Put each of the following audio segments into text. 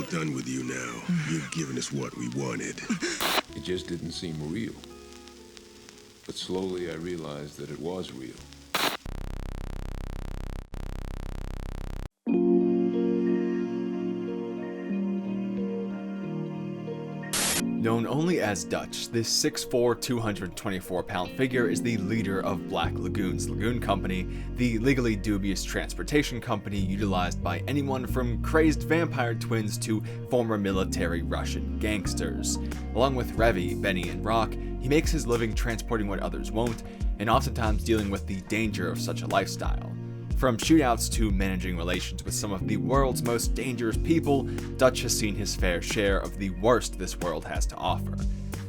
done with you now. You've given us what we wanted. It just didn't seem real. But slowly I realized that it was real. Known only as Dutch, this 6'4", 224-pound figure is the leader of Black Lagoon's Lagoon Company, the legally dubious transportation company utilized by anyone from crazed vampire twins to former military Russian gangsters. Along with Revy, Benny, and Rock, he makes his living transporting what others won't, and oftentimes dealing with the danger of such a lifestyle. From shootouts to managing relations with some of the world's most dangerous people, Dutch has seen his fair share of the worst this world has to offer.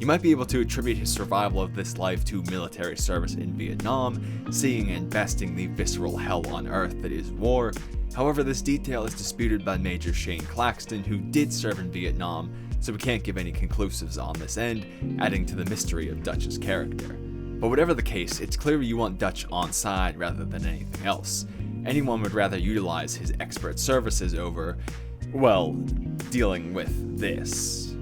You might be able to attribute his survival of this life to military service in Vietnam, seeing and besting the visceral hell on earth that is war. However, this detail is disputed by Major Shane Caxton, who did serve in Vietnam, so we can't give any conclusives on this end, adding to the mystery of Dutch's character. But whatever the case, it's clear you want Dutch on side rather than anything else. Anyone would rather utilize his expert services over, well, dealing with this.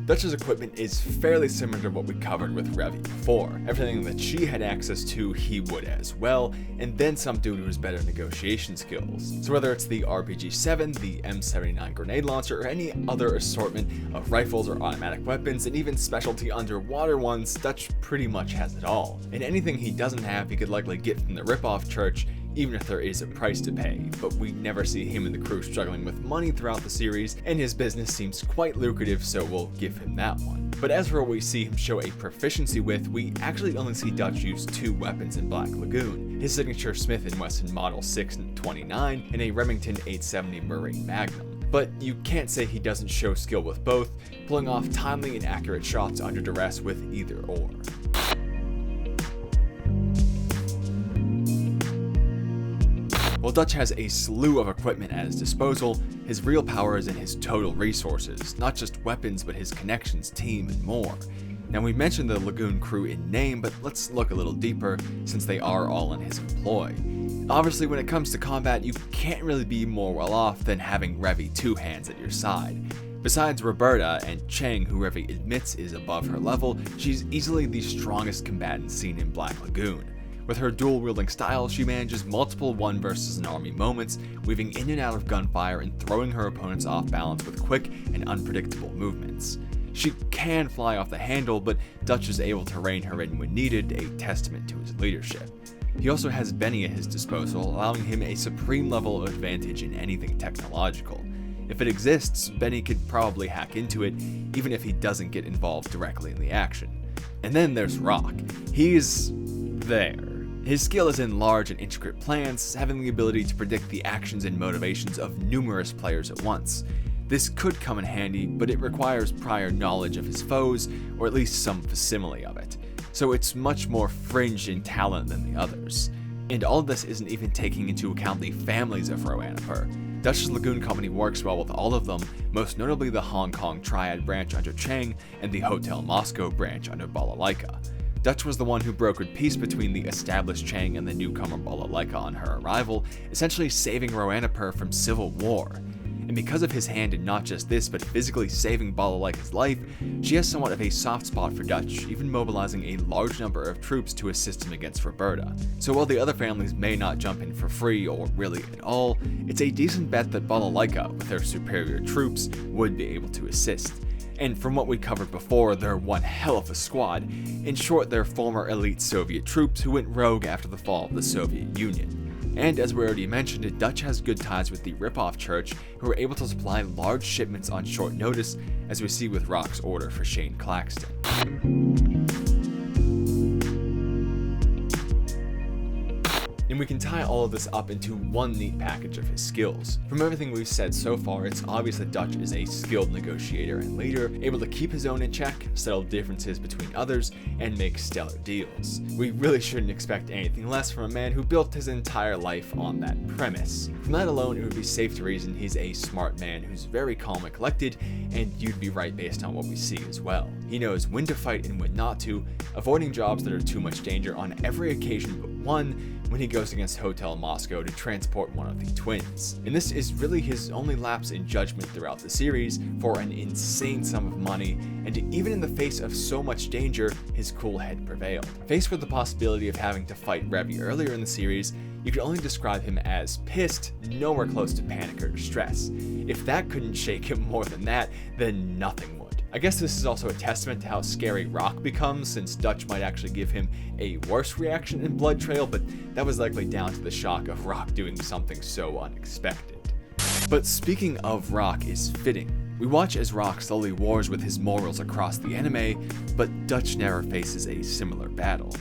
Dutch's equipment is fairly similar to what we covered with Revy before. Everything that she had access to, he would as well, and then some due to his better negotiation skills. So whether it's the RPG-7, the M79 grenade launcher, or any other assortment of rifles or automatic weapons, and even specialty underwater ones, Dutch pretty much has it all. And anything he doesn't have, he could likely get from the ripoff church, even if there is a price to pay, but we never see him and the crew struggling with money throughout the series, and his business seems quite lucrative, so we'll give him that one. But as for what we see him show a proficiency with, we actually only see Dutch use two weapons in Black Lagoon, his signature Smith & Wesson Model 629 and a Remington 870 Marine Magnum. But you can't say he doesn't show skill with both, pulling off timely and accurate shots under duress with either or. While Dutch has a slew of equipment at his disposal, his real power is in his total resources, not just weapons but his connections, team, and more. Now we mentioned the Lagoon crew in name, but let's look a little deeper since they are all in his employ. Obviously when it comes to combat, you can't really be more well off than having Revy two hands at your side. Besides Roberta and Chang, who Revy admits is above her level, she's easily the strongest combatant seen in Black Lagoon. With her dual-wielding style, she manages multiple one versus an army moments, weaving in and out of gunfire and throwing her opponents off balance with quick and unpredictable movements. She can fly off the handle, but Dutch is able to rein her in when needed, a testament to his leadership. He also has Benny at his disposal, allowing him a supreme level of advantage in anything technological. If it exists, Benny could probably hack into it, even if he doesn't get involved directly in the action. And then there's Rock. He's there. His skill is in large and intricate plans, having the ability to predict the actions and motivations of numerous players at once. This could come in handy, but it requires prior knowledge of his foes, or at least some facsimile of it, so it's much more fringe in talent than the others. And all of this isn't even taking into account the families of Roanapur. Dutch's Lagoon Company works well with all of them, most notably the Hong Kong Triad branch under Chang and the Hotel Moscow branch under Balalaika. Dutch was the one who brokered peace between the established Chang and the newcomer Balalaika on her arrival, essentially saving Roanapur from civil war. And because of his hand in not just this, but physically saving Balalaika's life, she has somewhat of a soft spot for Dutch, even mobilizing a large number of troops to assist him against Roberta. So while the other families may not jump in for free or really at all, it's a decent bet that Balalaika, with her superior troops, would be able to assist. And from what we covered before, they're one hell of a squad. In short, they're former elite Soviet troops who went rogue after the fall of the Soviet Union. And as we already mentioned, Dutch has good ties with the Ripoff Church, who are able to supply large shipments on short notice, as we see with Rock's order for Shane Caxton. And we can tie all of this up into one neat package of his skills. From everything we've said so far, it's obvious that Dutch is a skilled negotiator and leader, able to keep his own in check, settle differences between others, and make stellar deals. We really shouldn't expect anything less from a man who built his entire life on that premise. From that alone, it would be safe to reason he's a smart man who's very calm and collected, and you'd be right based on what we see as well. He knows when to fight and when not to, avoiding jobs that are too much danger on every occasion but one, when he goes against Hotel Moscow to transport one of the twins. And this is really his only lapse in judgment throughout the series for an insane sum of money, and even in the face of so much danger, his cool head prevailed. Faced with the possibility of having to fight Revy earlier in the series, you could only describe him as pissed, nowhere close to panic or distress. If that couldn't shake him more than that, then nothing would. I guess this is also a testament to how scary Rock becomes, since Dutch might actually give him a worse reaction in Blood Trail, but that was likely down to the shock of Rock doing something so unexpected. But speaking of Rock is fitting. We watch as Rock slowly wars with his morals across the anime, but Dutch never faces a similar battle.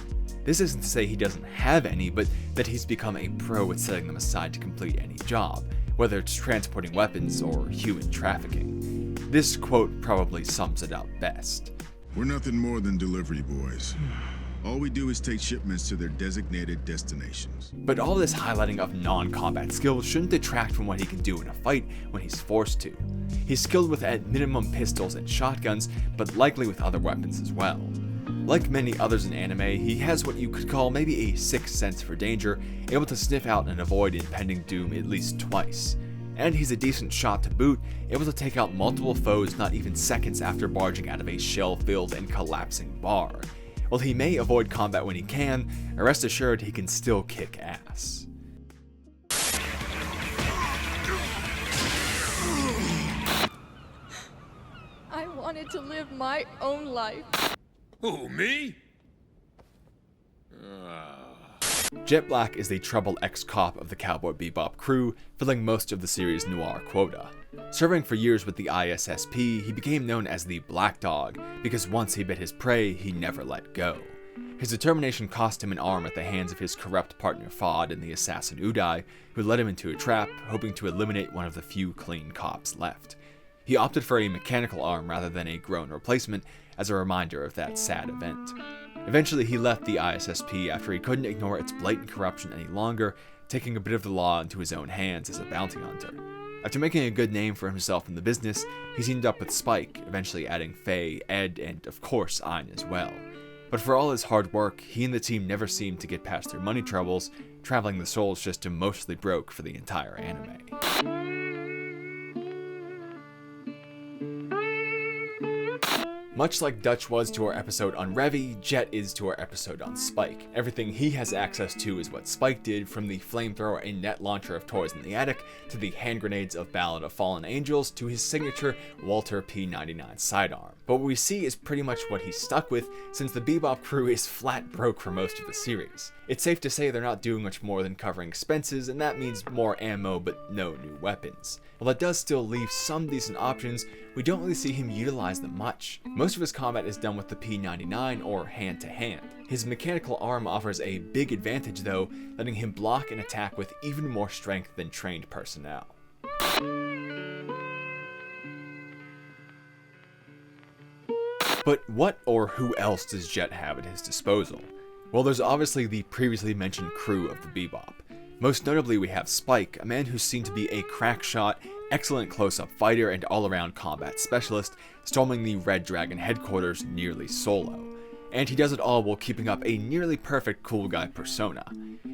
This isn't to say he doesn't have any, but that he's become a pro at setting them aside to complete any job, whether it's transporting weapons or human trafficking. This quote probably sums it up best. We're nothing more than delivery boys. All we do is take shipments to their designated destinations. But all this highlighting of non-combat skills shouldn't detract from what he can do in a fight when he's forced to. He's skilled with at minimum pistols and shotguns, but likely with other weapons as well. Like many others in anime, he has what you could call maybe a sixth sense for danger, able to sniff out and avoid impending doom at least twice. And he's a decent shot to boot, able to take out multiple foes not even seconds after barging out of a shell-filled and collapsing bar. While he may avoid combat when he can, rest assured he can still kick ass. I wanted to live my own life. Who, me? Jet Black is the troubled ex-cop of the Cowboy Bebop crew, filling most of the series' noir quota. Serving for years with the ISSP, he became known as the Black Dog, because once he bit his prey, he never let go. His determination cost him an arm at the hands of his corrupt partner Fod and the assassin Uday, who led him into a trap, hoping to eliminate one of the few clean cops left. He opted for a mechanical arm rather than a grown replacement, as a reminder of that sad event. Eventually, he left the ISSP after he couldn't ignore its blatant corruption any longer, taking a bit of the law into his own hands as a bounty hunter. After making a good name for himself in the business, he teamed up with Spike, eventually adding Faye, Ed, and of course Ein as well. But for all his hard work, he and the team never seemed to get past their money troubles, traveling the Soul system mostly broke for the entire anime. Much like Dutch was to our episode on Revy, Jet is to our episode on Spike. Everything he has access to is what Spike did, from the flamethrower and net launcher of Toys in the Attic, to the hand grenades of Ballad of Fallen Angels, to his signature Walter P99 sidearm. But what we see is pretty much what he's stuck with, since the Bebop crew is flat broke for most of the series. It's safe to say they're not doing much more than covering expenses, and that means more ammo but no new weapons. While that does still leave some decent options, we don't really see him utilize them much. Most of his combat is done with the P99 or hand-to-hand. His mechanical arm offers a big advantage though, letting him block and attack with even more strength than trained personnel. But what or who else does Jet have at his disposal? Well, there's obviously the previously mentioned crew of the Bebop. Most notably, we have Spike, a man who's seen to be a crack shot, excellent close-up fighter, and all-around combat specialist, storming the Red Dragon headquarters nearly solo. And he does it all while keeping up a nearly perfect cool guy persona.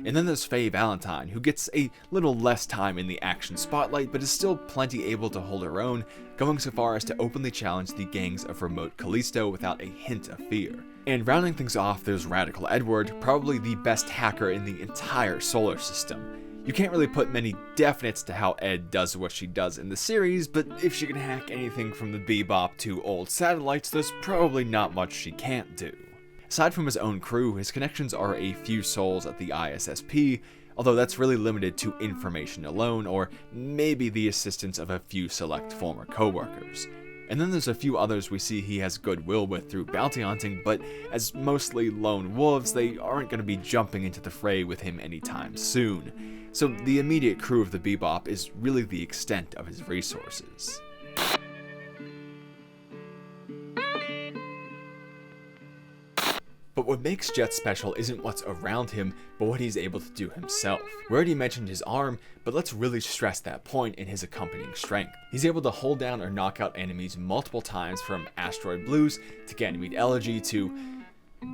And then there's Faye Valentine, who gets a little less time in the action spotlight, but is still plenty able to hold her own, going so far as to openly challenge the gangs of Remote Callisto without a hint of fear. And rounding things off, there's Radical Edward, probably the best hacker in the entire solar system. You can't really put many definites to how Ed does what she does in the series, but if she can hack anything from the Bebop to old satellites, there's probably not much she can't do. Aside from his own crew, his connections are a few souls at the ISSP, although that's really limited to information alone, or maybe the assistance of a few select former co-workers. And then there's a few others we see he has goodwill with through bounty hunting, but as mostly lone wolves, they aren't going to be jumping into the fray with him anytime soon. So the immediate crew of the Bebop is really the extent of his resources. But what makes Jet special isn't what's around him, but what he's able to do himself. We already mentioned his arm, but let's really stress that point in his accompanying strength. He's able to hold down or knock out enemies multiple times, from Asteroid Blues to Ganymede Elegy to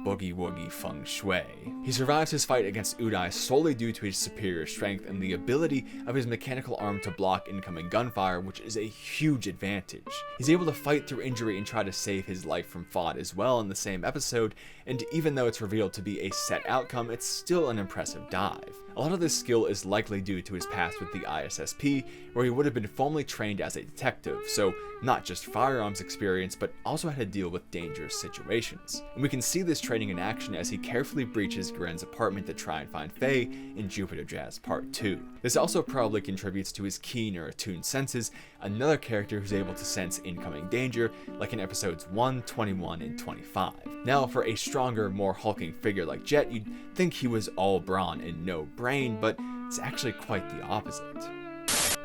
boogie woogie feng shui. He survives his fight against Udai solely due to his superior strength and the ability of his mechanical arm to block incoming gunfire, which is a huge advantage. He's able to fight through injury and try to save his life from Fod as well in the same episode, and even though it's revealed to be a set outcome, it's still an impressive dive. A lot of this skill is likely due to his past with the ISSP, where he would have been formally trained as a detective, so not just firearms experience, but also had to deal with dangerous situations. And we can see this training in action as he carefully breaches Gren's apartment to try and find Faye in Jupiter Jazz Part 2. This also probably contributes to his keen or attuned senses, another character who's able to sense incoming danger, like in episodes 1, 21, and 25. Now, for a stronger, more hulking figure like Jet, you'd think he was all brawn and no brain, but it's actually quite the opposite.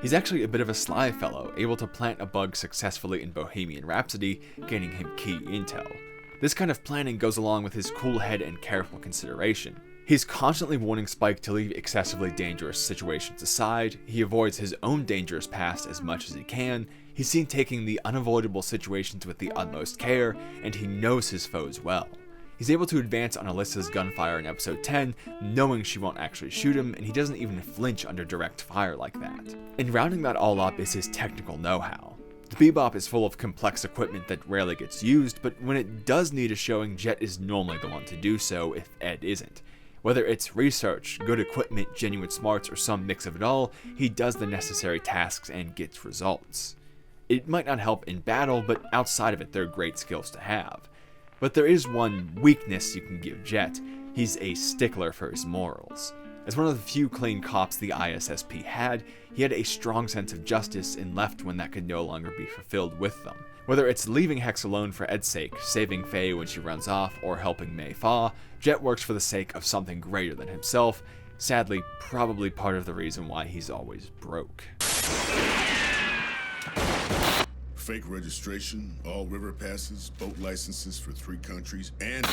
He's actually a bit of a sly fellow, able to plant a bug successfully in Bohemian Rhapsody, gaining him key intel. This kind of planning goes along with his cool head and careful consideration. He's constantly warning Spike to leave excessively dangerous situations aside, he avoids his own dangerous past as much as he can, he's seen taking the unavoidable situations with the utmost care, and he knows his foes well. He's able to advance on Alyssa's gunfire in episode 10, knowing she won't actually shoot him, and he doesn't even flinch under direct fire like that. And rounding that all up is his technical know-how. The Bebop is full of complex equipment that rarely gets used, but when it does need a showing, Jet is normally the one to do so if Ed isn't. Whether it's research, good equipment, genuine smarts, or some mix of it all, he does the necessary tasks and gets results. It might not help in battle, but outside of it, they're great skills to have. But there is one weakness you can give Jet: he's a stickler for his morals. As one of the few clean cops the ISSP had, he had a strong sense of justice and left when that could no longer be fulfilled with them. Whether it's leaving Hex alone for Ed's sake, saving Faye when she runs off, or helping Mei Fa, Jet works for the sake of something greater than himself. Sadly, probably part of the reason why he's always broke. Fake registration, all river passes, boat licenses for 3 countries, and...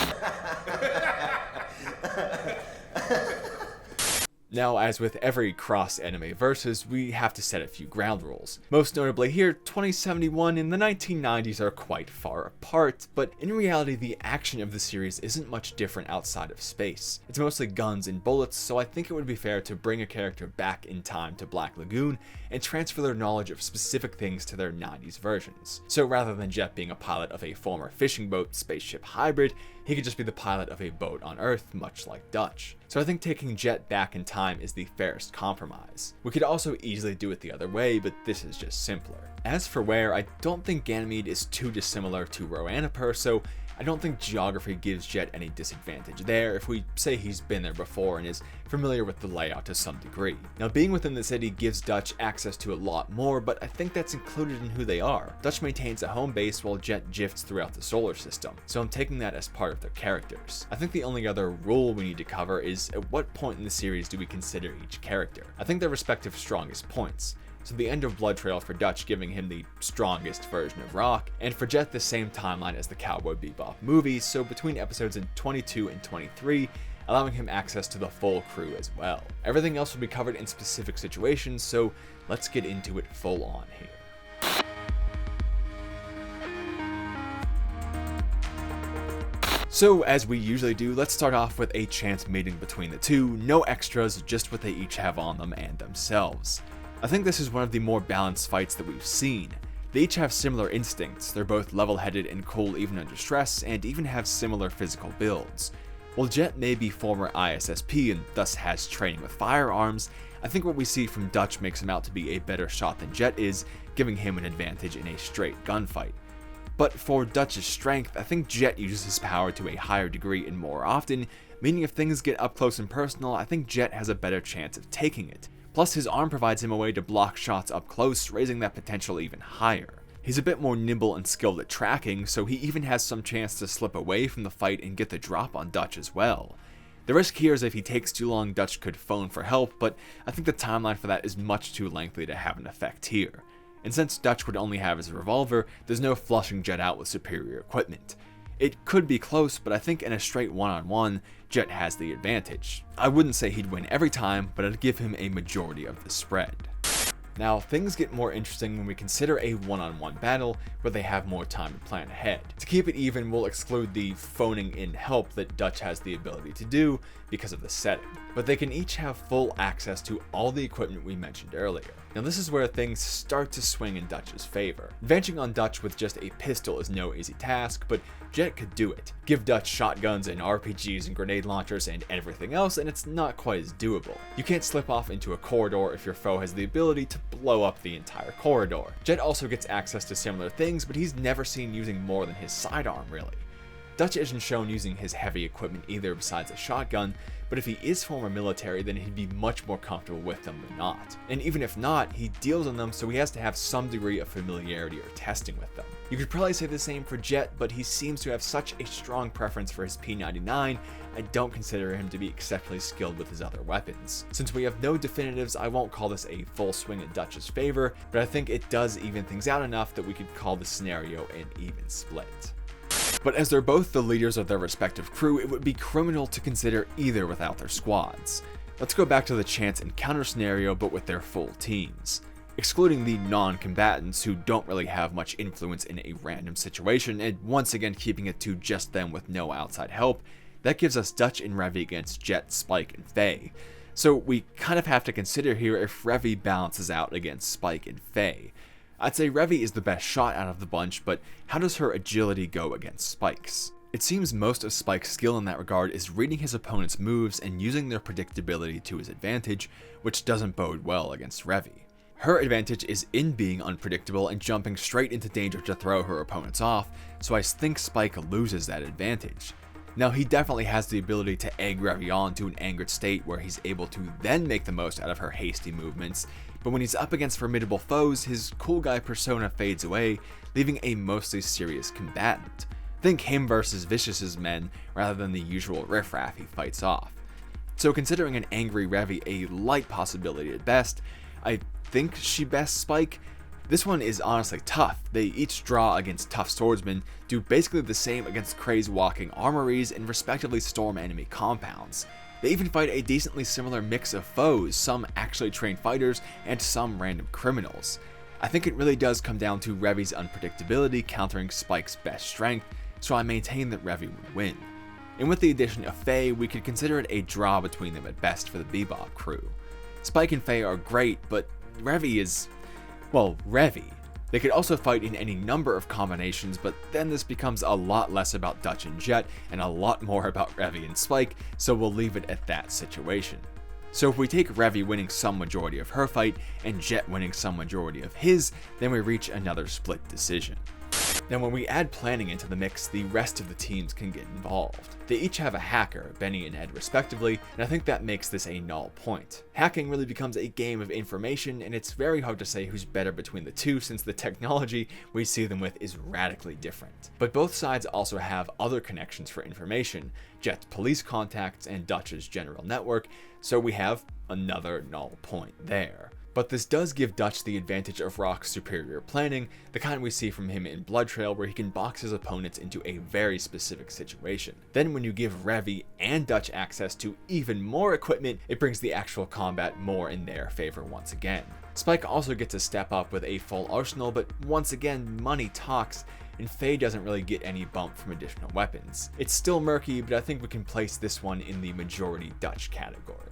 Now, as with every cross-anime versus, we have to set a few ground rules. Most notably here, 2071 and the 1990s are quite far apart, but in reality the action of the series isn't much different outside of space. It's mostly guns and bullets, so I think it would be fair to bring a character back in time to Black Lagoon and transfer their knowledge of specific things to their 90s versions. So rather than Jet being a pilot of a former fishing boat spaceship hybrid, he could just be the pilot of a boat on Earth, much like Dutch. So I think taking Jet back in time is the fairest compromise. We could also easily do it the other way, but this is just simpler. As for where, I don't think Ganymede is too dissimilar to Roanapur, so I don't think geography gives Jet any disadvantage there if we say he's been there before and is familiar with the layout to some degree. Now, being within the city gives Dutch access to a lot more, but I think that's included in who they are. Dutch maintains a home base while Jet gifts throughout the solar system, so I'm taking that as part of their characters. I think the only other rule we need to cover is at what point in the series do we consider each character. I think their respective strongest points. So the end of Blood Trail for Dutch giving him the strongest version of Rock, and for Jet the same timeline as the Cowboy Bebop movies, so between episodes in 22 and 23, allowing him access to the full crew as well. Everything else will be covered in specific situations, so let's get into it full on here. So as we usually do, let's start off with a chance meeting between the two, no extras, just what they each have on them and themselves. I think this is one of the more balanced fights that we've seen. They each have similar instincts, they're both level-headed and cool even under stress, and even have similar physical builds. While Jet may be former ISSP and thus has training with firearms, I think what we see from Dutch makes him out to be a better shot than Jet is, giving him an advantage in a straight gunfight. But for Dutch's strength, I think Jet uses his power to a higher degree and more often, meaning if things get up close and personal, I think Jet has a better chance of taking it. Plus, his arm provides him a way to block shots up close, raising that potential even higher. He's a bit more nimble and skilled at tracking, so he even has some chance to slip away from the fight and get the drop on Dutch as well. The risk here is if he takes too long, Dutch could phone for help, but I think the timeline for that is much too lengthy to have an effect here. And since Dutch would only have his revolver, there's no flushing Jet out with superior equipment. It could be close, but I think in a straight one-on-one, Jet has the advantage. I wouldn't say he'd win every time, but I'd give him a majority of the spread. Now, things get more interesting when we consider a one-on-one battle where they have more time to plan ahead. To keep it even, we'll exclude the phoning in help that Dutch has the ability to do because of the setting, but they can each have full access to all the equipment we mentioned earlier. Now this is where things start to swing in Dutch's favor. Advancing on Dutch with just a pistol is no easy task, but Jet could do it. Give Dutch shotguns and RPGs and grenade launchers and everything else, and it's not quite as doable. You can't slip off into a corridor if your foe has the ability to blow up the entire corridor. Jet also gets access to similar things, but he's never seen using more than his sidearm really. Dutch isn't shown using his heavy equipment either besides a shotgun, but if he is former military, then he'd be much more comfortable with them than not. And even if not, he deals on them, so he has to have some degree of familiarity or testing with them. You could probably say the same for Jet, but he seems to have such a strong preference for his P99, I don't consider him to be exceptionally skilled with his other weapons. Since we have no definitives, I won't call this a full swing in Dutch's favor, but I think it does even things out enough that we could call the scenario an even split. But as they're both the leaders of their respective crew, it would be criminal to consider either without their squads. Let's go back to the chance encounter scenario, but with their full teams. Excluding the non-combatants who don't really have much influence in a random situation, and once again keeping it to just them with no outside help, that gives us Dutch and Revy against Jet, Spike, and Faye. So we kind of have to consider here if Revy balances out against Spike and Faye. I'd say Revy is the best shot out of the bunch, but how does her agility go against Spike's? It seems most of Spike's skill in that regard is reading his opponent's moves and using their predictability to his advantage, which doesn't bode well against Revy. Her advantage is in being unpredictable and jumping straight into danger to throw her opponents off, so I think Spike loses that advantage. Now he definitely has the ability to egg Revy on to an angered state where he's able to then make the most out of her hasty movements, but when he's up against formidable foes, his cool guy persona fades away, leaving a mostly serious combatant. Think him versus Vicious's men rather than the usual riffraff he fights off. So considering an angry Revy a light possibility at best, I think she bests Spike. This one is honestly tough. They each draw against tough swordsmen, do basically the same against crazed walking armories, and respectively storm enemy compounds. They even fight a decently similar mix of foes, some actually trained fighters and some random criminals. I think it really does come down to Revy's unpredictability countering Spike's best strength, so I maintain that Revy would win. And with the addition of Faye, we could consider it a draw between them at best for the Bebop crew. Spike and Faye are great, but Revy is, well, Revy. They could also fight in any number of combinations, but then this becomes a lot less about Dutch and Jet and a lot more about Revy and Spike, so we'll leave it at that situation. So if we take Revy winning some majority of her fight and Jet winning some majority of his, then we reach another split decision. Now when we add planning into the mix, the rest of the teams can get involved. They each have a hacker, Benny and Ed respectively, and I think that makes this a null point. Hacking really becomes a game of information, and it's very hard to say who's better between the two since the technology we see them with is radically different. But both sides also have other connections for information, Jet's police contacts and Dutch's general network, so we have another null point there. But this does give Dutch the advantage of Rock's superior planning, the kind we see from him in Blood Trail where he can box his opponents into a very specific situation. Then when you give Revy and Dutch access to even more equipment, it brings the actual combat more in their favor once again. Spike also gets a step up with a full arsenal, but once again money talks, and Faye doesn't really get any bump from additional weapons. It's still murky, but I think we can place this one in the majority Dutch category.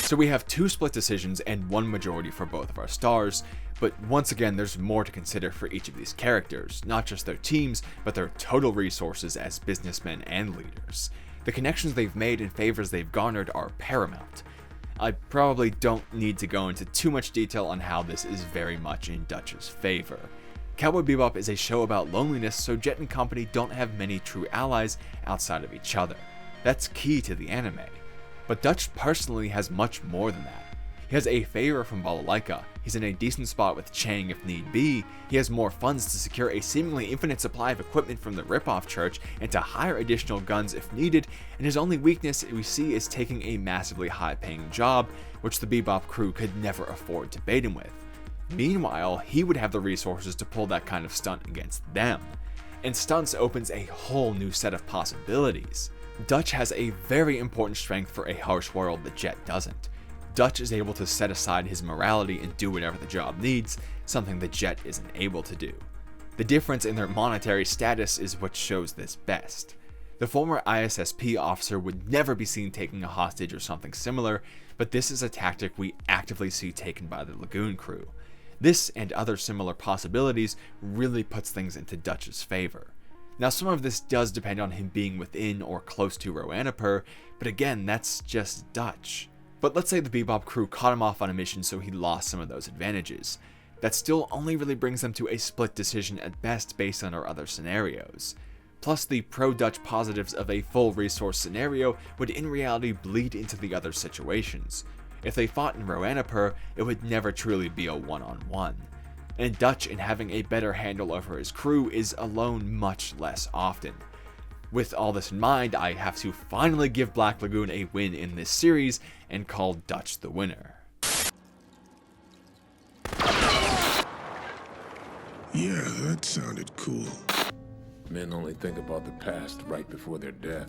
So we have two split decisions and one majority for both of our stars, but once again there's more to consider for each of these characters, not just their teams, but their total resources as businessmen and leaders. The connections they've made and favors they've garnered are paramount. I probably don't need to go into too much detail on how this is very much in Dutch's favor. Cowboy Bebop is a show about loneliness, so Jet and company don't have many true allies outside of each other. That's key to the anime. But Dutch personally has much more than that. He has a favor from Balalaika, he's in a decent spot with Chang if need be, he has more funds to secure a seemingly infinite supply of equipment from the ripoff church and to hire additional guns if needed, and his only weakness we see is taking a massively high paying job, which the Bebop crew could never afford to bait him with. Meanwhile, he would have the resources to pull that kind of stunt against them. And stunts opens a whole new set of possibilities. Dutch has a very important strength for a harsh world that Jet doesn't. Dutch is able to set aside his morality and do whatever the job needs, something that Jet isn't able to do. The difference in their monetary status is what shows this best. The former ISSP officer would never be seen taking a hostage or something similar, but this is a tactic we actively see taken by the Lagoon crew. This and other similar possibilities really puts things into Dutch's favor. Now, some of this does depend on him being within or close to Roanapur, but again, that's just Dutch. But let's say the Bebop crew caught him off on a mission, so he lost some of those advantages. That still only really brings them to a split decision at best based on our other scenarios. Plus, the pro-Dutch positives of a full resource scenario would in reality bleed into the other situations. If they fought in Roanapur, it would never truly be a one-on-one. And Dutch, in having a better handle over his crew, is alone much less often. With all this in mind, I have to finally give Black Lagoon a win in this series and call Dutch the winner. Yeah, that sounded cool. Men only think about the past right before their death.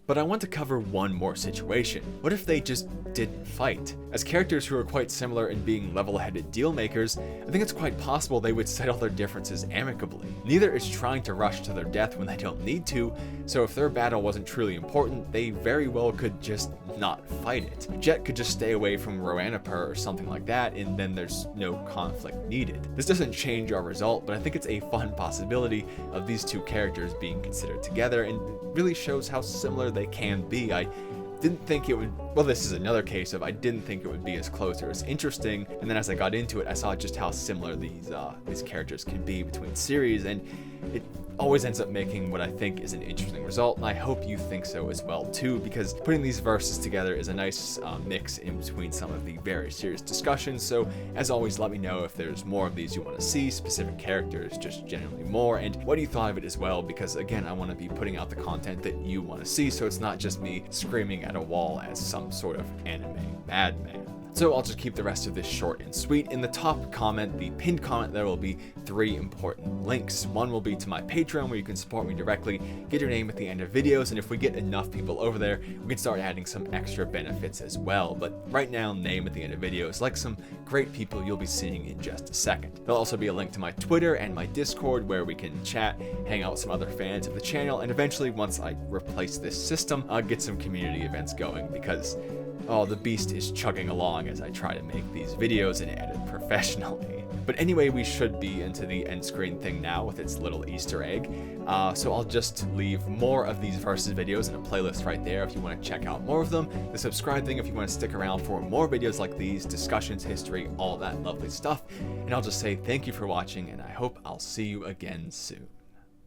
But I want to cover one more situation. What if they just didn't fight? As characters who are quite similar in being level-headed deal makers, I think it's quite possible they would settle their differences amicably. Neither is trying to rush to their death when they don't need to, so if their battle wasn't truly important, they very well could just not fight it. Jet could just stay away from Roanapur or something like that, and then there's no conflict needed. This doesn't change our result, but I think it's a fun possibility of these two characters being considered together, and really shows how similar they can be. I didn't think it would, well, this is another case of I didn't think it would be as close or as interesting, and then as I got into it, I saw just how similar these characters can be between series, and it always ends up making what I think is an interesting result, and I hope you think so as well too, because putting these verses together is a nice mix in between some of the very serious discussions. So as always, let me know if there's more of these you want to see, specific characters, just generally more, and what you thought of it as well, because again, I want to be putting out the content that you want to see, so it's not just me screaming at a wall as some sort of anime madman. So I'll just keep the rest of this short and sweet. In the top comment, the pinned comment, there will be 3 important links. One will be to my Patreon, where you can support me directly, get your name at the end of videos, and if we get enough people over there, we can start adding some extra benefits as well. But right now, name at the end of videos, like some great people you'll be seeing in just a second. There'll also be a link to my Twitter and my Discord, where we can chat, hang out with some other fans of the channel, and eventually, once I replace this system, I'll get some community events going, because the beast is chugging along as I try to make these videos and edit professionally. But anyway, we should be into the end screen thing now with its little Easter egg. So I'll just leave more of these versus videos in a playlist right there if you want to check out more of them. The subscribe thing if you want to stick around for more videos like these, discussions, history, all that lovely stuff. And I'll just say thank you for watching, and I hope I'll see you again soon.